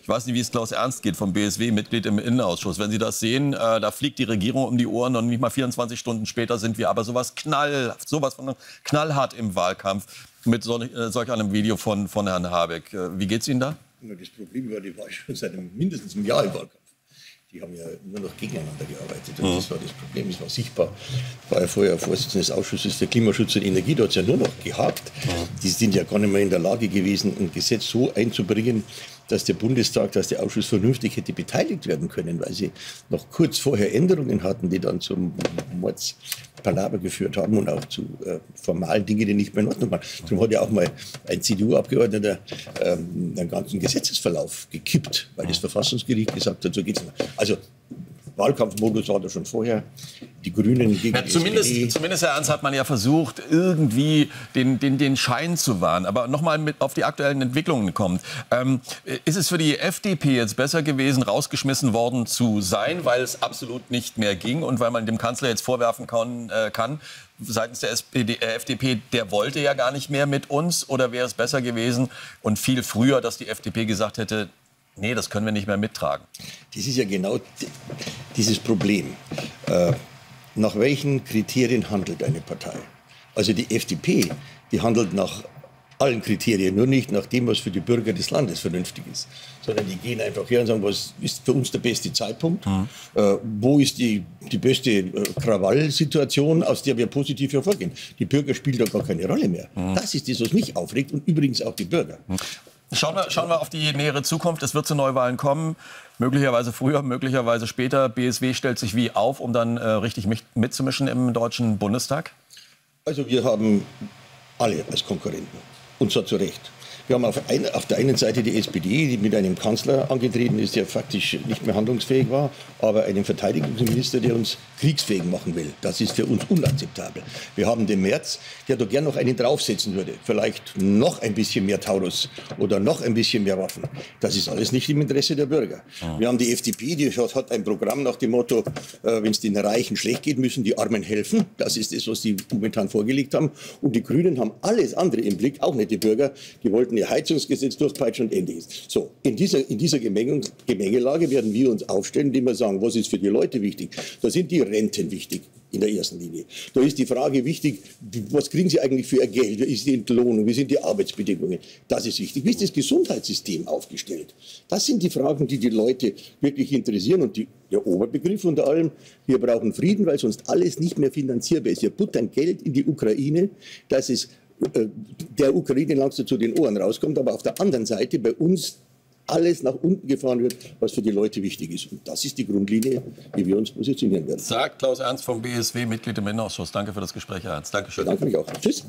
Ich weiß nicht, wie es Klaus Ernst geht, vom BSW, Mitglied im Innenausschuss. Wenn Sie das sehen, da fliegt die Regierung um die Ohren und nicht mal 24 Stunden später sind wir aber sowas von knallhart im Wahlkampf mit solch einem Video von Herrn Habeck. Wie geht's Ihnen da? Das Problem war, die war schon seit mindestens einem Jahr im Wahlkampf. Die haben ja nur noch gegeneinander gearbeitet. Und das war das Problem, es war sichtbar. Ich war ja vorher Vorsitzender des Ausschusses für Klimaschutz und Energie, da hat es ja nur noch gehakt. Die sind ja gar nicht mehr in der Lage gewesen, ein Gesetz so einzubringen, dass der Bundestag, dass der Ausschuss vernünftig hätte beteiligt werden können, weil sie noch kurz vorher Änderungen hatten, die dann zum Mordspalaver geführt haben und auch zu formalen Dingen, die nicht mehr in Ordnung waren. Darum hat ja auch mal ein CDU-Abgeordneter den ganzen Gesetzesverlauf gekippt, weil das Verfassungsgericht gesagt hat, so geht's nicht. Also Wahlkampfmodus war da schon vorher. Die Grünen gegen die SPD. Zumindest, Herr Ernst, hat man ja versucht, irgendwie den Schein zu wahren. Aber nochmal auf die aktuellen Entwicklungen kommt. Ist es für die FDP jetzt besser gewesen, rausgeschmissen worden zu sein, weil es absolut nicht mehr ging und weil man dem Kanzler jetzt vorwerfen kann seitens der FDP, der wollte ja gar nicht mehr mit uns? Oder wäre es besser gewesen und viel früher, dass die FDP gesagt hätte, nee, das können wir nicht mehr mittragen? Das ist ja genau dieses Problem. Nach welchen Kriterien handelt eine Partei? Also die FDP, die handelt nach allen Kriterien, nur nicht nach dem, was für die Bürger des Landes vernünftig ist. Sondern die gehen einfach her und sagen, was ist für uns der beste Zeitpunkt? Wo ist die beste Krawallsituation, aus der wir positiv hervorgehen? Die Bürger spielen da gar keine Rolle mehr. Das ist das, was mich aufregt und übrigens auch die Bürger. Schauen wir auf die nähere Zukunft. Es wird zu Neuwahlen kommen, möglicherweise früher, möglicherweise später. BSW stellt sich wie auf, um dann richtig mitzumischen im Deutschen Bundestag? Also wir haben alle als Konkurrenten, und zwar zu Recht. Wir haben auf der einen Seite die SPD, die mit einem Kanzler angetreten ist, der faktisch nicht mehr handlungsfähig war, aber einen Verteidigungsminister, der uns kriegsfähig machen will. Das ist für uns unakzeptabel. Wir haben den Merz, der da gern noch einen draufsetzen würde. Vielleicht noch ein bisschen mehr Taurus oder noch ein bisschen mehr Waffen. Das ist alles nicht im Interesse der Bürger. Wir haben die FDP, die hat ein Programm nach dem Motto, wenn es den Reichen schlecht geht, müssen die Armen helfen. Das ist das, was die momentan vorgelegt haben. Und die Grünen haben alles andere im Blick, auch nicht die Bürger. Die wollten ihr Heizungsgesetz durchpeitschen und Ende. So, in dieser Gemengelage werden wir uns aufstellen, indem wir sagen, was ist für die Leute wichtig? Da sind die Renten wichtig in der ersten Linie. Da ist die Frage wichtig, was kriegen Sie eigentlich für Ihr Geld? Wie ist die Entlohnung? Wie sind die Arbeitsbedingungen? Das ist wichtig. Wie ist das Gesundheitssystem aufgestellt? Das sind die Fragen, die die Leute wirklich interessieren. Und der Oberbegriff unter allem, wir brauchen Frieden, weil sonst alles nicht mehr finanzierbar ist. Wir buttern Geld in die Ukraine, dass es der Ukraine langsam zu den Ohren rauskommt, aber auf der anderen Seite bei uns alles nach unten gefahren wird, was für die Leute wichtig ist. Und das ist die Grundlinie, wie wir uns positionieren werden. Sagt Klaus Ernst vom BSW, Mitglied im Innenausschuss. Danke für das Gespräch, Herr Ernst. Dankeschön. Danke mich auch. Tschüss.